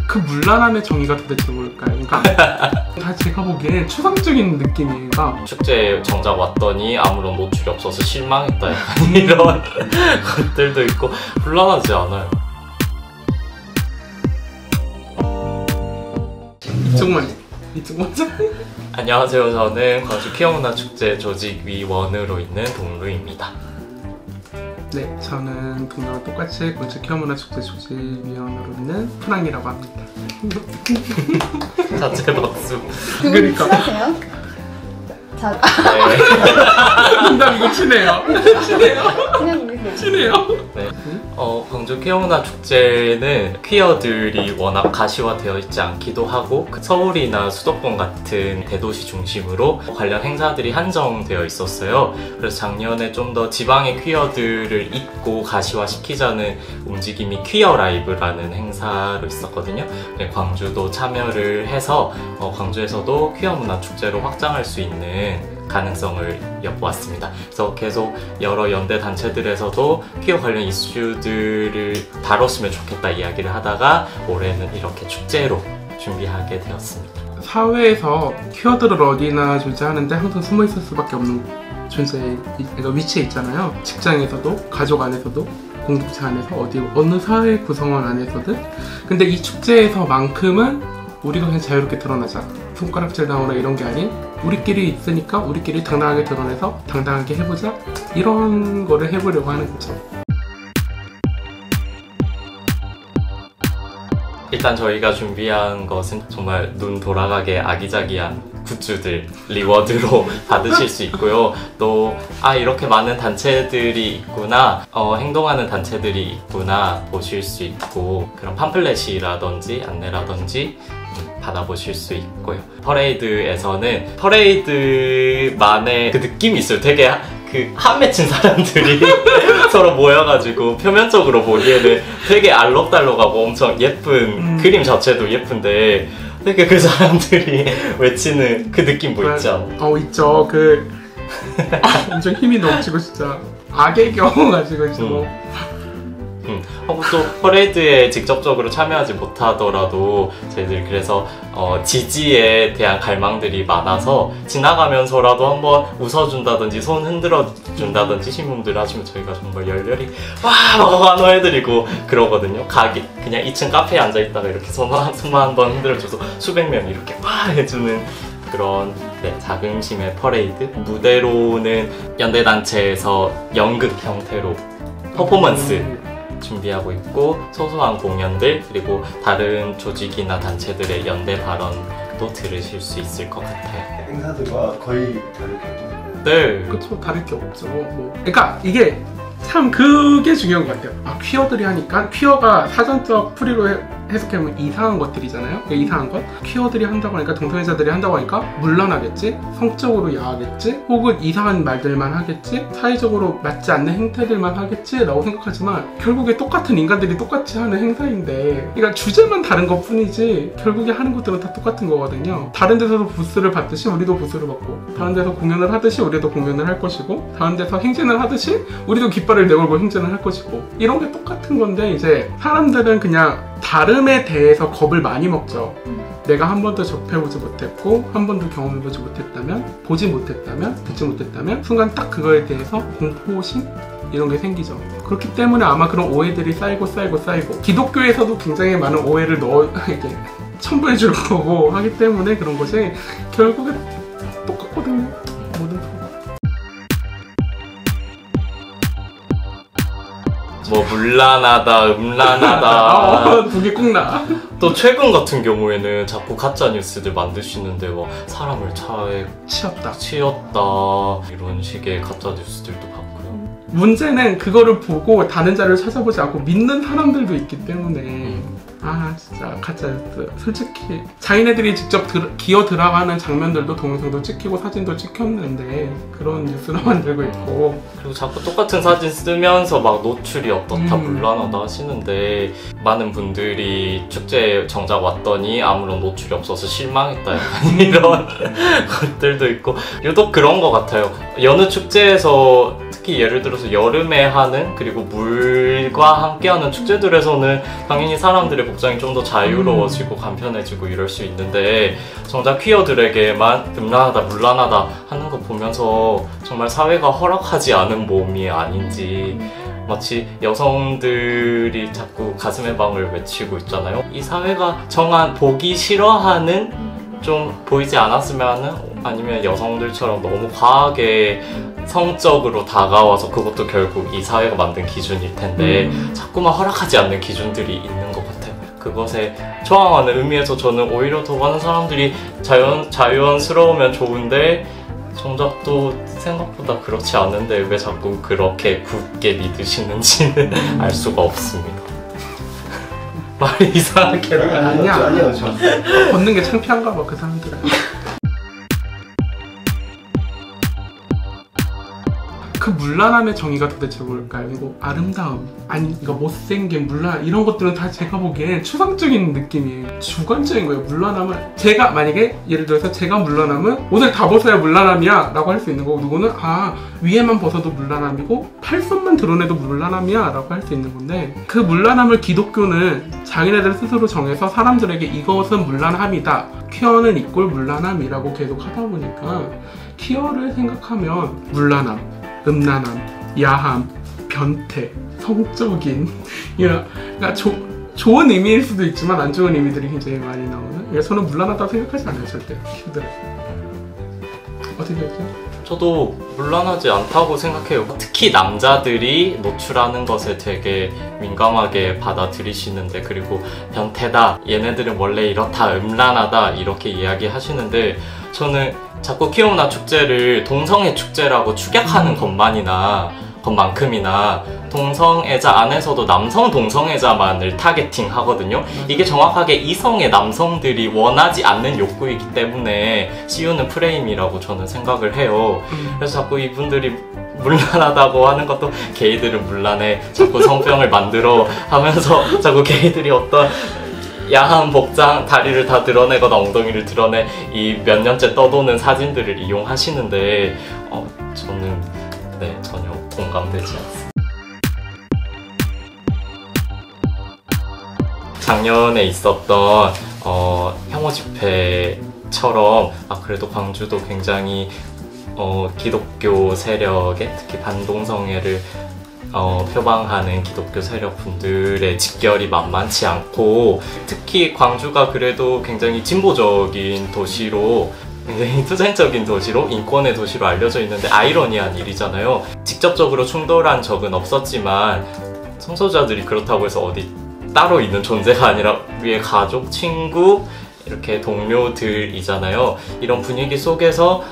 그 문란함의 정의가 도대체 뭘까요? 그러니까 다 제가 보기엔 추상적인 느낌이니까 축제에 정작 왔더니 아무런 노출이 없어서 실망했다 약간 이런 것들도 있고 불안하지 않아요. 이쪽 먼저. 안녕하세요. 저는 광주 퀴어문화축제 조직위원으로 있는 동루입니다. 네, 저는 동료와 똑같이 광주 퀴어문화축제 조직위원으로 있는 프랑이라고 합니다. 자체 박수. 그러니까. 친하세요? 자, 나 이거 친해요. 친해요. 네. 광주 퀴어문화축제는 퀴어들이 워낙 가시화되어 있지 않기도 하고 서울이나 수도권 같은 대도시 중심으로 관련 행사들이 한정되어 있었어요. 그래서 작년에 좀 더 지방의 퀴어들을 잇고 가시화시키자는 움직임이 퀴어 라이브라는 행사로 있었거든요. 네, 광주도 참여를 해서 광주에서도 퀴어문화축제로 확장할 수 있는 가능성을 엿보았습니다. 그래서 계속 여러 연대 단체들에서도 퀴어 관련 이슈들을 다뤘으면 좋겠다 이야기를 하다가 올해는 이렇게 축제로 준비하게 되었습니다. 사회에서 퀴어들을 어디나 존재하는데 항상 숨어 있을 수밖에 없는 위치에 있잖아요. 직장에서도, 가족 안에서도, 공동체 안에서, 어느 사회 구성원 안에서든. 근데 이 축제에서만큼은 우리가 그냥 자유롭게 드러나자, 손가락질 나오나 이런 게 아닌 우리끼리 있으니까 우리끼리 당당하게 드러내서 당당하게 해보자, 이런 거를 해보려고 하는 거죠. 일단 저희가 준비한 것은 정말 눈 돌아가게 아기자기한 굿즈들 리워드로 받으실 수 있고요. 또 이렇게 많은 단체들이 있구나, 행동하는 단체들이 있구나 보실 수 있고, 그런 팜플렛이라든지 안내라든지 받아보실 수 있고요. 퍼레이드에서는 퍼레이드만의 그 느낌이 있어요. 되게 한 맺힌 사람들이 서로 모여가지고 표면적으로 보기에는 되게 알록달록하고 엄청 예쁜 그림 자체도 예쁜데 되게 그 사람들이 외치는 그 느낌 뭐 있죠? 있죠. 엄청 힘이 넘치고 진짜 악의경 가지고 하고 또 퍼레이드에 직접적으로 참여하지 못하더라도 저희들 그래서 지지에 대한 갈망들이 많아서 지나가면서라도 한번 웃어준다든지 손 흔들어준다든지 신문들 하시면 저희가 정말 열렬히 와 환호해드리고 그러거든요. 그냥 2층 카페에 앉아있다가 이렇게 손만 한번 흔들어줘서 수백 명이 이렇게 와 해주는 그런 자긍심의 퍼레이드. 무대로는 연대단체에서 연극 형태로 퍼포먼스 준비하고 있고, 소소한 공연들 그리고 다른 조직이나 단체들의 연대 발언도 들으실 수 있을 것 같아요. 행사들과 거의 다르겠죠? 네, 그쵸, 다를 게 없죠. 그러니까 이게 참 그게 중요한 것 같아요. 퀴어들이 하니까, 퀴어가 사전적 풀이로 해석해보면 이상한 것들이잖아요. 이상한 것? 퀴어들이 한다고 하니까, 동성애자들이 한다고 하니까 물러나겠지? 성적으로 야하겠지? 혹은 이상한 말들만 하겠지? 사회적으로 맞지 않는 행태들만 하겠지? 라고 생각하지만 결국에 똑같은 인간들이 똑같이 하는 행사인데, 그러니까 주제만 다른 것 뿐이지 결국에 하는 것들은 다 똑같은 거거든요. 다른 데서도 부스를 받듯이 우리도 부스를 받고, 다른 데서 공연을 하듯이 우리도 공연을 할 것이고, 다른 데서 행진을 하듯이 우리도 깃발을 내걸고 행진을 할 것이고, 이런 게 똑같은 건데, 이제 사람들은 그냥 다름에 대해서 겁을 많이 먹죠. 내가 한 번도 접해보지 못했고, 한 번도 경험해보지 못했다면, 보지 못했다면, 듣지 못했다면 순간 딱 그거에 대해서 공포심? 이런 게 생기죠. 그렇기 때문에 아마 그런 오해들이 쌓이고 기독교에서도 굉장히 많은 오해를 이렇게 첨부해 줄 거고 하기 때문에 그런 것이 결국에 똑같거든요. 모든 물란하다, 음란하다 두 개 꼭 나. 또 최근 같은 경우에는 자꾸 가짜 뉴스들 만드시는데 사람을 차에 치였다 이런 식의 가짜 뉴스들도 봤고요. 문제는 그거를 보고 다른 자료를 찾아보지 않고 믿는 사람들도 있기 때문에 진짜 가짜 뉴스. 솔직히 자기네들이 직접 기어 들어가는 장면들도 동영상도 찍히고 사진도 찍혔는데 그런 뉴스로 만들고 있고, 그리고 자꾸 똑같은 사진 쓰면서 막 노출이 어떻다 불란하다 하시는데, 많은 분들이 축제에 정작 왔더니 아무런 노출이 없어서 실망했다 약간 이런 것들도 있고, 유독 그런 것 같아요. 여느 축제에서 특히 예를 들어서 여름에 하는 그리고 물과 함께하는 축제들에서는 당연히 사람들의 복장이 좀 더 자유로워지고 간편해지고 이럴 수 있는데 정작 퀴어들에게만 음란하다 물란하다 하는 거 보면서 정말 사회가 허락하지 않은 몸이 아닌지 마치 여성들이 자꾸 가슴의 방을 외치고 있잖아요. 이 사회가 정한 보기 싫어하는 좀 보이지 않았으면 하는 아니면 여성들처럼 너무 과하게 성적으로 다가와서 그것도 결국 이 사회가 만든 기준일 텐데 자꾸만 허락하지 않는 기준들이 있는 것 같아요. 그것에 저항하는 의미에서 저는 오히려 더 많은 사람들이 자유스러우면 좋은데 정작 또 생각보다 그렇지 않은데 왜 자꾸 그렇게 굳게 믿으시는지는 알 수가 없습니다. 말이 이상하게 아니야. 저. 걷는 게 창피한가 봐 그 사람들은. 그 물란함의 정의가 도대체 뭘까요? 이거 아름다움, 아니 이거 못생긴 물란 이런 것들은 다 제가 보기엔 추상적인 느낌이에요. 주관적인 거예요. 물란함은 제가 만약에 예를 들어서 제가 물란함은 옷을 다 벗어야 물란함이야 라고 할 수 있는 거고 누구는 위에만 벗어도 물란함이고 팔선만 드러내도 물란함이야 라고 할 수 있는 건데 그 물란함을 기독교는 자기네들 스스로 정해서 사람들에게 이것은 물란함이다, 퀴어는 이꼴 물란함이라고 계속 하다 보니까 퀴어를 생각하면 물란함, 음란함, 야함, 변태, 성적인 그러니까 좋은 의미일 수도 있지만 안 좋은 의미들이 굉장히 많이 나오는. 그래서 저는 물란하다고 생각하지 않아요 절대. 퀴어들은 어떻게 됐죠? 저도 물란하지 않다고 생각해요. 특히 남자들이 노출하는 것에 되게 민감하게 받아들이시는데 그리고 변태다, 얘네들은 원래 이렇다, 음란하다 이렇게 이야기하시는데 저는 자꾸 퀴어문화 축제를 동성애 축제라고 축약하는 것만큼이나 동성애자 안에서도 남성 동성애자만을 타겟팅 하거든요. 이게 정확하게 이성의 남성들이 원하지 않는 욕구이기 때문에 씌우는 프레임이라고 저는 생각을 해요. 그래서 자꾸 이분들이 물란하다고 하는 것도 게이들은 물란해, 자꾸 성병을 만들어 하면서 자꾸 게이들이 어떤 야한 복장, 다리를 다 드러내거나 엉덩이를 드러내 이 몇 년째 떠도는 사진들을 이용하시는데 저는 전혀 공감되지 않습니다. 작년에 있었던 혐오 집회처럼 그래도 광주도 굉장히 기독교 세력에 특히 반동성애를 표방하는 기독교 세력분들의 직결이 만만치 않고 특히 광주가 그래도 굉장히 진보적인 도시로 굉장히 투쟁적인 도시로 인권의 도시로 알려져 있는데 아이러니한 일이잖아요. 직접적으로 충돌한 적은 없었지만 성소자들이 그렇다고 해서 어디 따로 있는 존재가 아니라 위에 가족, 친구, 이렇게 동료들이잖아요. 이런 분위기 속에서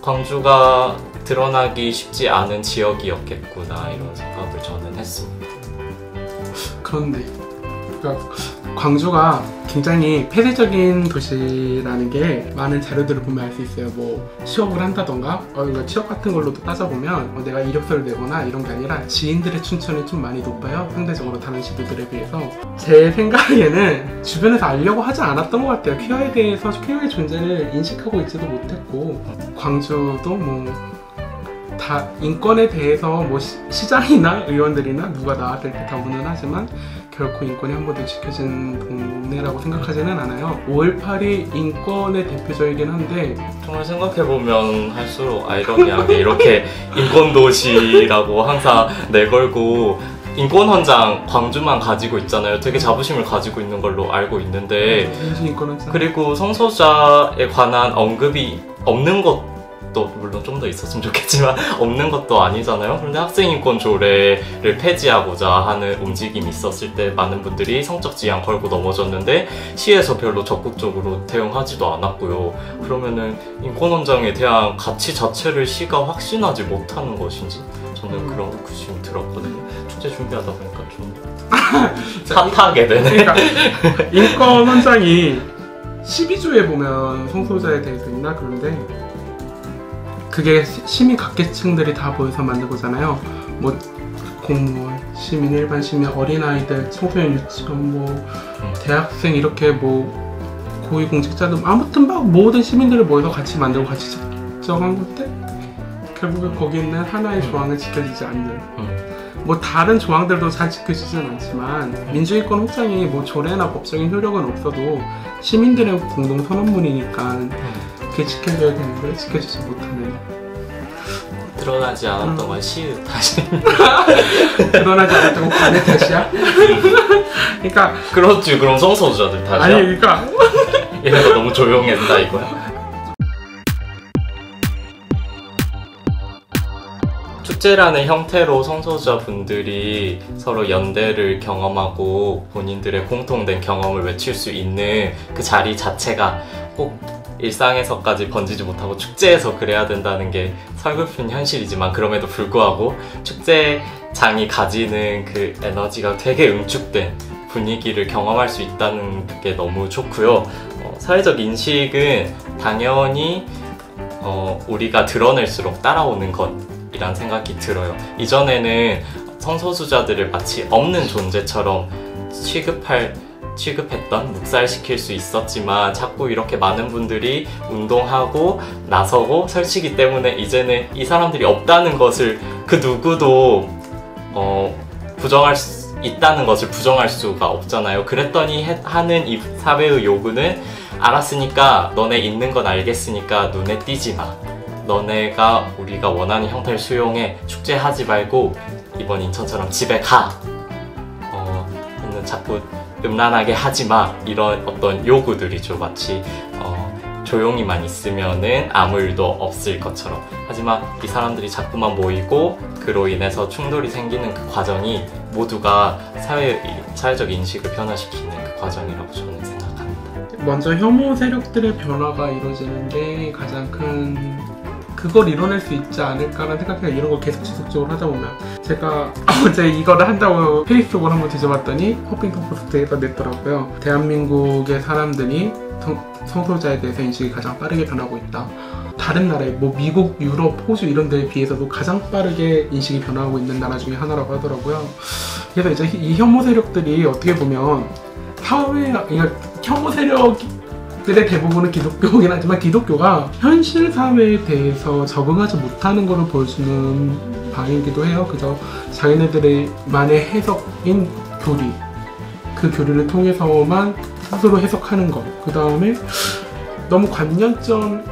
광주가 드러나기 쉽지 않은 지역이었겠구나 이런 생각을 저는 했습니다. 그런데 그러니까 광주가 굉장히 폐쇄적인 도시라는 게 많은 자료들을 보면 알 수 있어요. 뭐 취업을 한다던가 취업 같은 걸로도 따져보면 내가 이력서를 내거나 이런 게 아니라 지인들의 춘천이 좀 많이 높아요. 상대적으로 다른 시도들에 비해서. 제 생각에는 주변에서 알려고 하지 않았던 것 같아요. 퀴어에 대해서 퀴어의 존재를 인식하고 있지도 못했고 광주도 다 인권에 대해서 시장이나 의원들이나 누가 나왔을 때 다 운운하지만 결코 인권이 한 번도 지켜진 동네라고 생각하지는 않아요. 5.18이 인권의 대표적이긴 한데 정말 생각해보면 할수록 아이러니하게 이렇게 인권도시라고 항상 내걸고 인권헌장 광주만 가지고 있잖아요. 되게 자부심을 가지고 있는 걸로 알고 있는데 그리고 성소자에 관한 언급이 없는 것도 물론 좀 더 있었으면 좋겠지만 없는 것도 아니잖아요. 그런데 학생인권 조례를 폐지하고자 하는 움직임이 있었을 때 많은 분들이 성적 지향 걸고 넘어졌는데 시에서 별로 적극적으로 대응하지도 않았고요. 그러면은 인권헌장에 대한 가치 자체를 시가 확신하지 못하는 것인지 저는 그런 의구심이 들었거든요. 축제 준비하다 보니까 좀 탓하게 되네. 그러니까 인권헌장이 12조에 보면 성소자에 대해서 있나? 그런데 그게 시민 각계층들이 다 모여서 만든 거잖아요. 뭐 공무원, 시민, 일반 시민, 어린아이들, 청소년 유치원, 대학생 이렇게 고위공직자들 아무튼 막 모든 시민들을 모여서 같이 만들고 같이 작정한 건데 결국은 거기 있는 하나의 조항은 지켜지지 않는. 뭐 다른 조항들도 잘 지켜지진 않지만 민주인권 확장이 뭐 조례나 법적인 효력은 없어도 시민들의 공동 선언문이니까 그게 지켜져야 되는데 지켜지지 못하는. 드러나지 않았던 건 시의 탓이. 드러나지 않았다고 반의 탓이야? 그러니까 그렇지. 그럼 성소수자들 탓이야? 아니 그러니까 얘네가 너무 조용했다 이거야. 축제라는 형태로 성소수자분들이 서로 연대를 경험하고 본인들의 공통된 경험을 외칠 수 있는 그 자리 자체가 꼭 일상에서까지 번지지 못하고 축제에서 그래야 된다는 게 서글픈 현실이지만 그럼에도 불구하고 축제장이 가지는 그 에너지가 되게 응축된 분위기를 경험할 수 있다는 게 너무 좋고요. 사회적 인식은 당연히 우리가 드러낼수록 따라오는 것이란 생각이 들어요. 이전에는 성소수자들을 마치 없는 존재처럼 취급했던, 묵살시킬 수 있었지만 자꾸 이렇게 많은 분들이 운동하고 나서고 설치기 때문에 이제는 이 사람들이 없다는 것을 그 누구도 부정할 수 있다는 것을 부정할 수가 없잖아요. 그랬더니 하는 이 사회의 요구는 알았으니까 너네 있는 건 알겠으니까 눈에 띄지 마. 너네가 우리가 원하는 형태를 수용해. 축제하지 말고 이번 인천처럼 집에 가. 자꾸 음란하게 하지 마. 이런 어떤 요구들이죠. 마치 조용히만 있으면은 아무 일도 없을 것처럼. 하지만 이 사람들이 자꾸만 모이고 그로 인해서 충돌이 생기는 그 과정이 모두가 사회적 인식을 변화시키는 그 과정이라고 저는 생각합니다. 먼저 혐오 세력들의 변화가 이루어지는 게 가장 큰 그걸 이뤄낼 수 있지 않을까라는 생각이 이런 걸 계속 지속적으로 하다 보면 제가 어제 이거를 한다고 페이스북을 한번 뒤져봤더니 허핑턴 포스트에서 냈더라고요. 대한민국의 사람들이 성소수자에 대해서 인식이 가장 빠르게 변하고 있다. 다른 나라에 뭐 미국, 유럽, 호주 이런 데에 비해서도 가장 빠르게 인식이 변화하고 있는 나라 중에 하나라고 하더라고요. 그래서 이제 이 혐오 세력들이 어떻게 보면 그러니까 혐오 세력들의 대부분은 기독교이긴 하지만 기독교가 현실 사회에 대해서 적응하지 못하는 것을 보여주는 방이기도 해요. 그래서 자기네들만의 해석인 교리, 그 교리를 통해서만 스스로 해석하는 것. 그 다음에 너무 관념적인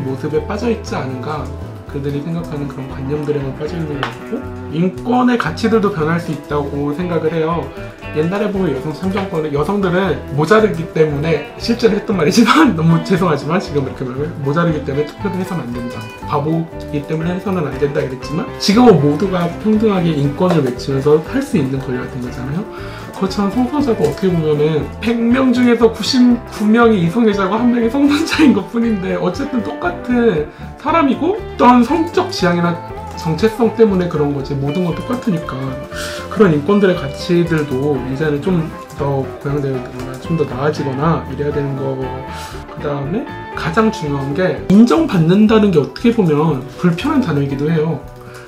모습에 빠져있지 않은가. 그들이 생각하는 그런 관념들에만 빠져있는 것 같고 인권의 가치들도 변할 수 있다고 생각을 해요. 옛날에 보면 여성 참정권은 여성들은 모자르기 때문에 실제로 했던 말이지만 너무 죄송하지만 지금 이렇게 말하면 모자르기 때문에 투표를 해서는 안 된다. 바보이기 때문에 해서는 안 된다 이랬지만 지금은 모두가 평등하게 인권을 외치면서 할 수 있는 권리가 된 거잖아요. 그렇지만 성소수자도 어떻게 보면은 100명 중에서 99명이 이성애자고 1명이 성선자인 것 뿐인데 어쨌든 똑같은 사람이고 어떤 성적 지향이나 정체성 때문에 그런 거지 모든 건 똑같으니까 그런 인권들의 가치들도 이제는 좀 더 고양되거나 좀 더 나아지거나 이래야 되는 거. 그 다음에 가장 중요한 게 인정받는다는 게 어떻게 보면 불편한 단어이기도 해요.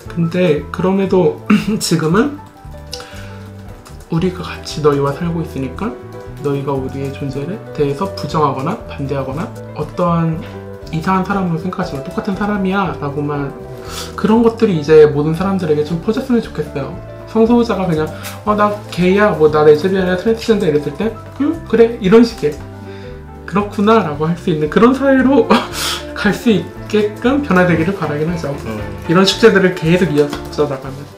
근데 그럼에도 지금은 우리가 같이 너희와 살고 있으니까 너희가 우리의 존재에 대해서 부정하거나 반대하거나 어떠한 이상한 사람으로 생각하지만 똑같은 사람이야 라고만 그런 것들이 이제 모든 사람들에게 좀 퍼졌으면 좋겠어요. 성소수자가 그냥 나 게이야 뭐 나 레즈비언이야 트랜스젠더 이랬을 때 그래 이런 식의 그렇구나 라고 할 수 있는 그런 사회로 갈 수 있게끔 변화되기를 바라긴 하죠. 이런 축제들을 계속 이어서 나가면